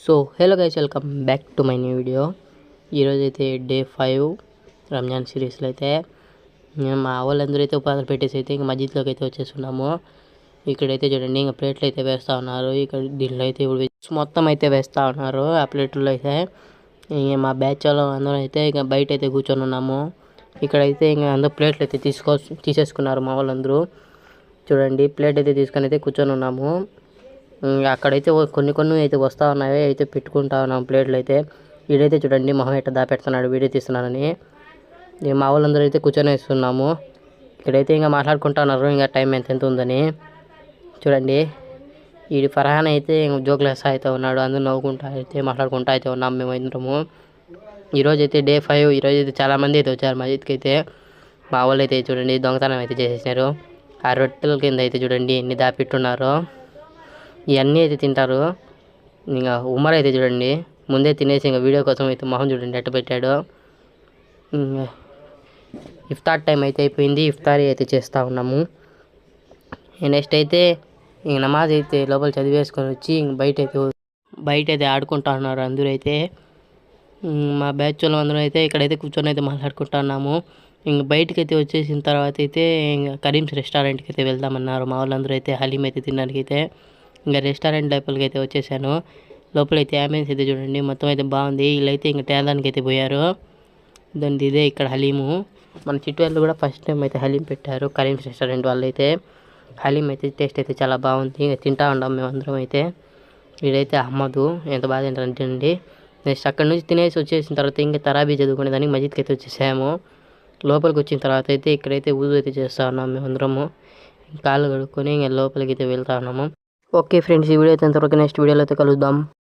So hello guys, welcome back to my new video. ఈరోజు అయితే day 5 Ramzan సిరీస్లో అయితే మా వాళ్ళందరూ అయితే ఉపాధులు పెట్టేసి అయితే ఇంకా మస్జిద్లోకి అయితే వచ్చేస్తున్నాము. ఇక్కడైతే చూడండి ఇంకా ప్లేట్లు అయితే వేస్తూ ఉన్నారు. ఇక్కడ దీంట్లో అయితే ఇప్పుడు మొత్తం అయితే వేస్తూ ఉన్నారు. ఆ ప్లేట్లో అయితే ఇంక మా బ్యాచ్ వాళ్ళు అందరూ అయితే ఇంకా బయట అయితే కూర్చొని ఉన్నాము. ఇక్కడైతే ఇంకా అందరూ ప్లేట్లు అయితే తీసేసుకున్నారు మా వాళ్ళందరూ. చూడండి ప్లేట్ అయితే తీసుకొని అయితే కూర్చొని ఉన్నాము. అక్కడైతే కొన్ని అయితే వస్తూ ఉన్నాయి, అయితే పెట్టుకుంటా ఉన్నాం ప్లేట్లు అయితే. వీడైతే చూడండి మొహం ఎట్ట దాపెడుతున్నాడు వీడియో తీస్తున్నానని. మా వాళ్ళందరూ అయితే కూర్చొని వేస్తున్నాము. ఇక్కడైతే ఇంకా మాట్లాడుకుంటా ఉన్నారు ఇంకా టైం ఎంత ఉందని. చూడండి ఈ ఫర్హాన్ అయితే జోకులు వేస్తా అయితే ఉన్నాడు. అందరూ నవ్వుకుంటా అయితే మాట్లాడుకుంటా అయితే ఉన్నాం మేము అందరము. ఈరోజు అయితే డే 5. ఈరోజు అయితే చాలామంది అయితే వచ్చారు మస్జిద్కి అయితే. మా వాళ్ళు అయితే చూడండి దొంగతనం అయితే చేసేసినారు. ఆ రొట్టెల కింద అయితే చూడండి ఎన్ని దాపెట్టున్నారు. ఇవన్నీ అయితే తింటారు. ఇంకా ఉమర్ అయితే చూడండి ముందే తినేసి ఇంకా వీడియో కోసం అయితే మొహం చూడండి ఎట్ట పెట్టాడు. ఇఫ్తార్ టైం అయితే అయిపోయింది. ఇఫ్తారీ అయితే చేస్తూ ఉన్నాము. నెక్స్ట్ అయితే ఇంక నమాజ్ అయితే లోపల చదివేసుకొని వచ్చి ఇంక బయట అయితే ఆడుకుంటా ఉన్నారు అందరూ అయితే. మా బ్యాచ్ వాళ్ళు అందరూ అయితే ఇక్కడైతే కూర్చొని అయితే మాట్లాడుకుంటా ఉన్నాము. ఇంక బయటకు అయితే వచ్చేసిన తర్వాత అయితే ఇంకా కరీమ్స్ రెస్టారెంట్కి అయితే వెళ్దామన్నారు మా వాళ్ళందరూ అయితే. హలీం అయితే తినడానికి అయితే ఇంకా రెస్టారెంట్ లోపలికి అయితే వచ్చేసాను. లోపలైతే అంబియన్స్ అయితే చూడండి మొత్తం అయితే బాగుంది. వీళ్ళైతే ఇంకా తేడానికి అయితే పోయారు. దాని ఇదే ఇక్కడ హలీము. మన చిట్వేళ్ళు కూడా ఫస్ట్ టైం అయితే హలీం పెట్టారు కరీమ్స్ రెస్టారెంట్ వాళ్ళు అయితే. హలీం అయితే టేస్ట్ అయితే చాలా బాగుంది. ఇంకా తింటా ఉన్నాం మేము అందరం అయితే. వీడైతే అహ్మదు ఎంత బాగా తింటారంటండి. నెక్స్ట్ అక్కడ నుంచి తినేసి వచ్చేసిన తర్వాత ఇంకా తరాబీ చదువుకునే దానికి మస్జిద్కి అయితే వచ్చేసాము. లోపలికి వచ్చిన తర్వాత అయితే ఇక్కడైతే ఊజు అయితే చేస్తూ ఉన్నాం మేము అందరము. కాళ్ళు కడుక్కొని ఇంకా లోపలికి అయితే వెళ్తా ఉన్నాము. ఓకే ఫ్రెండ్స్, ఈ వీడియో అయితే ఎంతవరకు నెక్స్ట్ వీడియోలో అయితే కలుద్దాం.